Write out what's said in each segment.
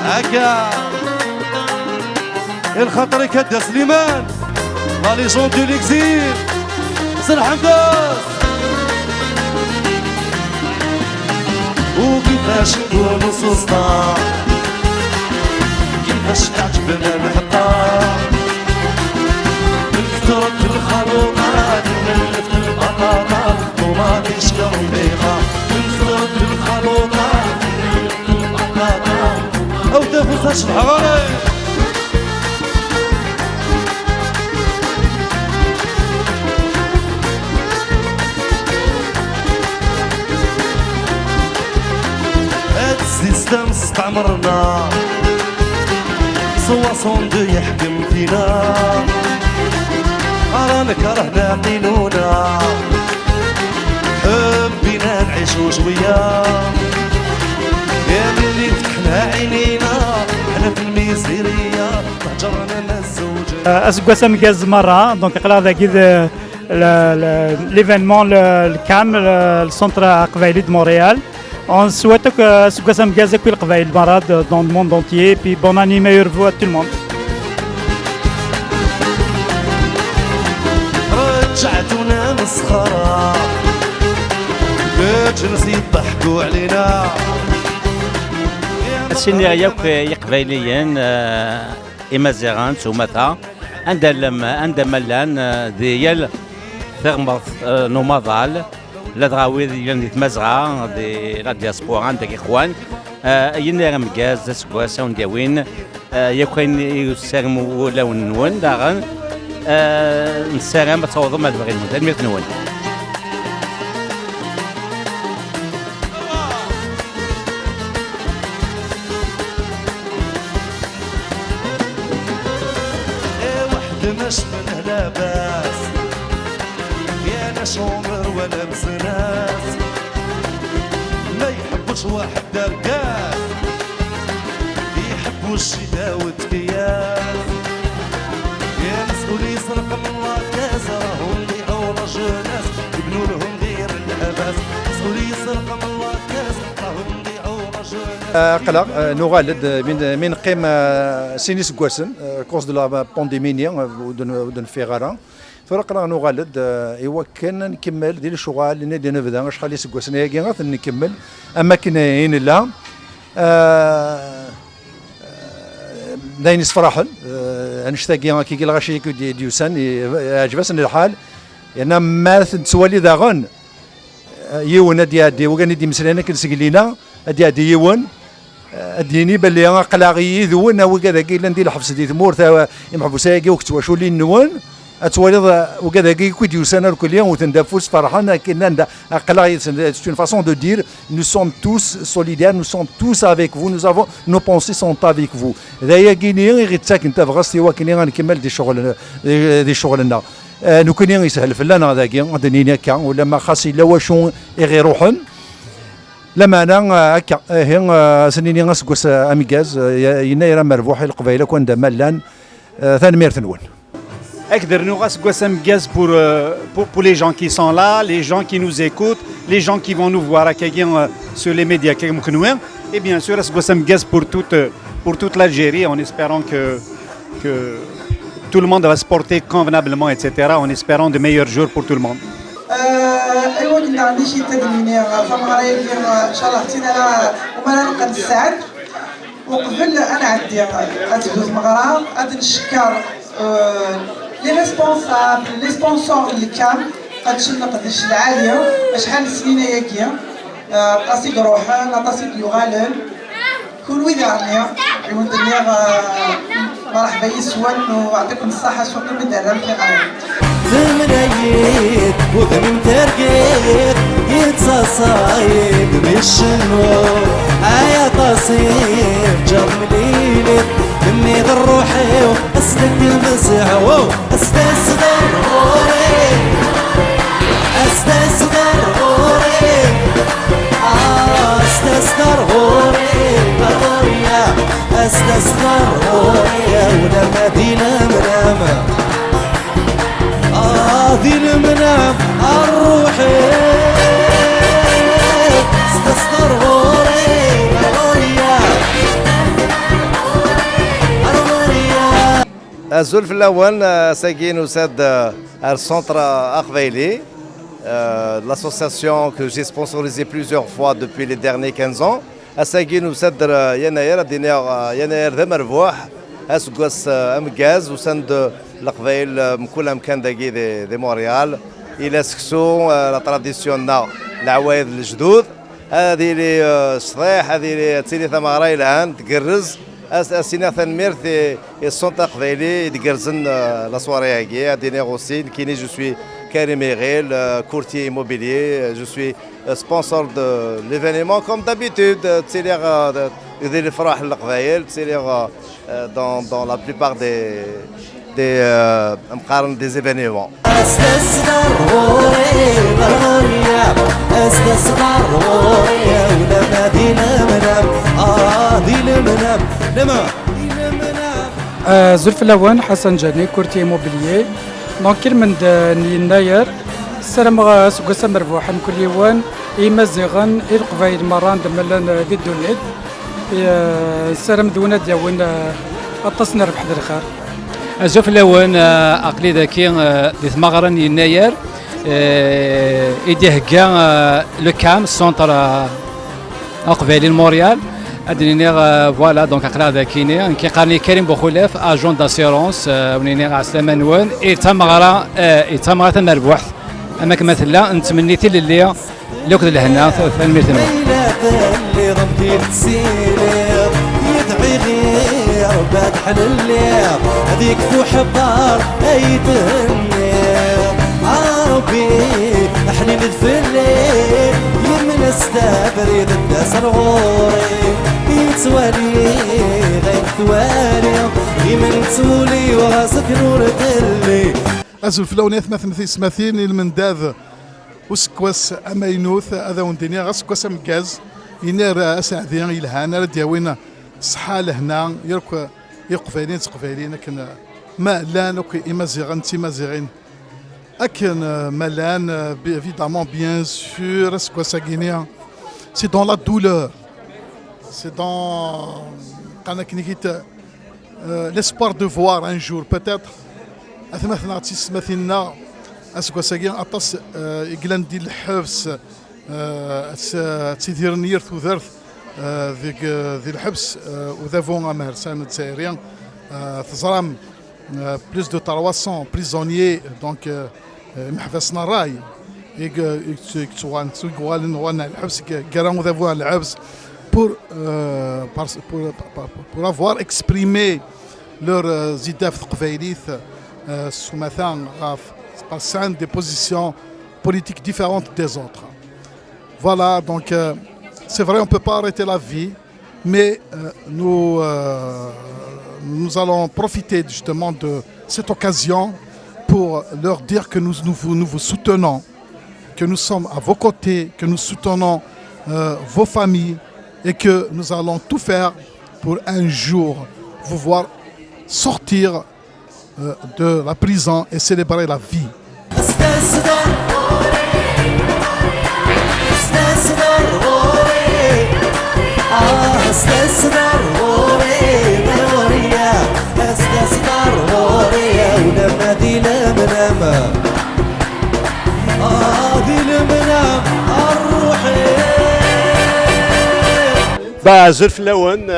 هكا الخطر كدا سليمان لا ليجون دو ليكزيل سر حمداس وكيفاش نكون نصوصنا كيفاش تعجبنا الحطة نفترك الخلوقات نلفت البطاطا وما تشكر بيها نفترك الخلوقات نلفت البطاطا أو تفوز الحواري السيستم استعمرنا سواسون دو يحكم فينا رانا كرهنا قينونا حبينا نعيشو شوية يا ملي فتحنا عينينا حنا في الميزيرية تهجرنا مع الزوجة أسقسم جاز مرة دونك قلا ذاكيد l'événement le CAM le centre قبايلي de Montréal. On souhaite que Sugwasam Gaz كل قبائل مراد dans le monde entier puis bonne année meilleurs vœux à tout le monde. رجعتونا مسخرة جنس يضحكوا علينا السنة يوك يقبايليين إمازيغان سومتا عندما لان ديال ثغمض نوماضال لا دغاوي ديال نتمازغا دي لا دياسبورا عندك إخوان ينير مكاز سكواسا ونديوين يوكاين يسارموا ولا ونون داغن نسارم تصوضوا ما تبغي نموت الميت نون مش منه لاباس يا ناس عمر ولا بزناس ما يحبوش واحد دركاس يحبوا الشتاء والتكياس يا مسؤولي يسرق من الله كاس راهم ضيعوا رجال يبنوا لهم غير الحباس مسؤولي يسرق من الله كاس راهم ضيعوا رجال قلق نغالد من قيم سينيس كواسن كوز دو لا بانديمينيا ودن فيغارا فرقنا نغالد ايوا كان نكمل ديال الشغل اللي دينا بدا شحال يسكواسن ياكي غاث نكمل اما كاين لا داين يصفرحل نشتاقي كي الغاشي ديوسان عجبسني الحال لان ما تسوالي داغن يون ديادي وكان دي مسلانه كنسقلينا ديادي يون اديني باللي قلاغي ذون وكذا كي ندير الحبس دي ثمور محبوساكي وكتواشو لي نون اتوالد وكذا كي كوديو سنه كل يوم وتندفوس فرحان كنا قلاغي c'est une façon de dire nous sommes tous solidaires nous sommes tous avec vous nous avons nos pensées sont avec vous ذايا كيني غير تاكن تبغى وكني غنكمل دي شغلنا نو كني يسهل فلانا ذاكي عندنا كا ولا ما خاص الا واشو غير روحن لما انا هكا هي سنيني غاسكوس اميغاز يناير مربوح القبيله كون مالان ثاني ميرثنون أقدر نغاس قسم جاز pour les gens qui sont là, les gens qui nous écoutent, les gens qui vont nous voir à quelqu'un sur les médias et bien sûr قسم gaz pour toute l'Algérie en espérant que tout le monde va se porter convenablement etc. en espérant de meilleurs jours pour tout le monde. ايوا كنا عندي شي تدويني فمغربي ان شاء الله حتينا وما نلقى نساعد وقبل انا عندي غتدوز مغرب غادي نشكر لي ريسبونسابل لي سبونسور اللي كان غتمشي نقدش العاليه شحال سنين ياكيا طاسيك روحان طاسيك يغالل كل ويدارني وندير مرحبا يسوان ويعطيكم الصحه شكرا من درام في قلبي ثمنيت وثمن ترقيت يتصايد بالشنو يا تصير جمليلت دمي روحي واسلك المسعو استسدر غوري استسدر غوري استسدر غوري غوريا استسدر غوريا ولا مدينة منامة ذي المنام الروحي استسدر غوري غوريا الزلف الأول ساكين وساد السنتر أقبيلي l'association que j'ai sponsorisée plusieurs fois depuis les derniers 15 ans. أساكين وساد يناير يناير ذا مربوح أسقس أمكاز وسند القبائل من كل مكان داكي دي مونريال إلى سكسو لا تراديسيوننا العوايد الجدود هذه لي صحيح هذه لي تيلي ثمارة الآن تقرز السنة ثنمير في السنطة قبيلي تقرزن لا سواري هاكي هادي نيغوسين كيني جو سوي كريم ميغيل courtier immobilier je suis sponsor de l'événement comme d'habitude تسيليغ يدير الفرح للقبايل تسيليغ dans la plupart des مقارن des événements زلف اللوان حسن جاني كورتي موبيليي دونك من يناير السلام سوق مربوح من كل يوان يمزغن القبايل مران دملان دي الدونيت السلام دونا دياون اتصنا ربح ذا الخير زلف اللوان اقلي ذاكي دي ثمغرن يناير يديه كاع لو كام سونتر اقبالي موريال ادني فوالا دونك اقرا ذاكيني كيقارني كريم بوخلاف اجون داسيرونس ونيني عسلامه نوان تمغرا مربوح اما كما مثلا نتمنيتي للي لوك الهنا ثاني اللي ربي تسير يدعي غير بعد حلال هذيك فو حبار ايدني عربي حنين الفلي يمن استبرد الدسر غوري يتوالي غير ثوالي يمن تولي وراسك نور دلي أزول فلونيث مثل سماثين المنداذ وسكواس أمينوث هذا وندنيا غسكواس مكاز ينير أسعدين يلهانا دياوينا صحال هنا يركو يقفالين تقفالين لكن ما لان وكي إمازيغان تيمازيغين أكن مالان évidemment bien sûr سكواس غينيا c'est dans la douleur c'est dans l'espoir de voir un jour peut-être أثمثنا تسمثنا أسكوساكين أطس إقلان ديال الحبس تسيدير نير ثوثرث ذي الحبس وذافون أمهرسان الجزائريين تزرام بلوس دو 300 بريزونيي دونك محبسنا راي يكتوان تسويقوالن وانا الحبس كرام وذافون الحبس pour avoir exprimé leurs idées ثقفيليث sous-matin par des positions politiques différentes des autres. Voilà, donc c'est vrai, on ne peut pas arrêter la vie, mais nous allons profiter justement de cette occasion pour leur dire que nous vous soutenons, que nous sommes à vos côtés, que nous soutenons vos familles et que nous allons tout faire pour un jour vous voir sortir de la prison et célébrer la vie. زلف اللون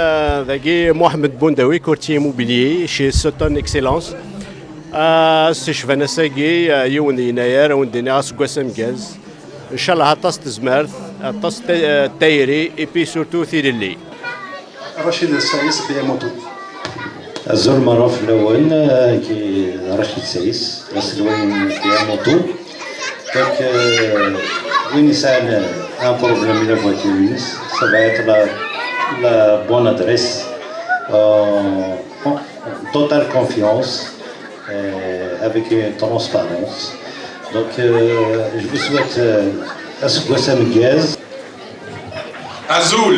ذاكي محمد بونداوي كورتي موبيليي شي سوتون اكسيلونس استشفى نساقي يون يناير ونديني غاسكواس مكاز ان شاء الله هطاس تزمارت هطاس تايري اي بي سورتو ثيريلي رشيد السايس بياموتو الزول معروف الأول كي رشيد سايس رسلوين بياموتو دونك وين يسأل ان بروبليم لا فواتور ça va être la bonne adresse totale confiance avec une transparence. Donc je vous souhaite Askwasam Gaz. Azul.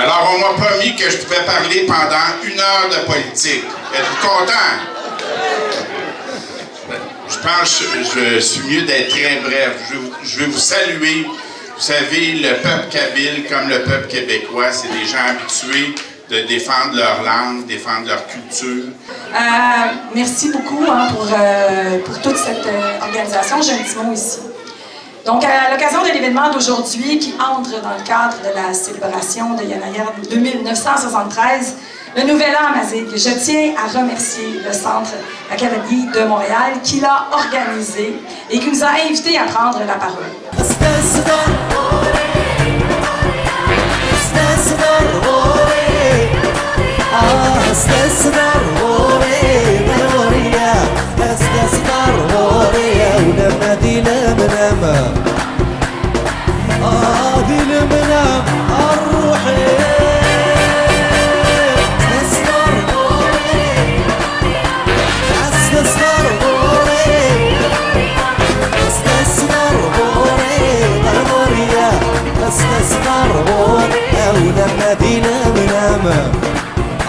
Alors on m'a promis que je pouvais parler pendant 1 heure de politique. Êtes-vous content? Je pense que je suis mieux d'être très bref. Je vais vous saluer. Vous savez, le peuple kabyle, comme le peuple québécois, c'est des gens habitués de défendre leur langue, défendre leur culture. Merci beaucoup pour toute cette organisation. J'ai un petit mot ici. Donc, à l'occasion de l'événement d'aujourd'hui qui entre dans le cadre de la célébration de Yanaïa 2973, le Nouvel An à Mazig, je tiens à remercier le Centre Académie de Montréal qui l'a organisé et qui nous a invités à prendre la parole.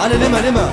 على لما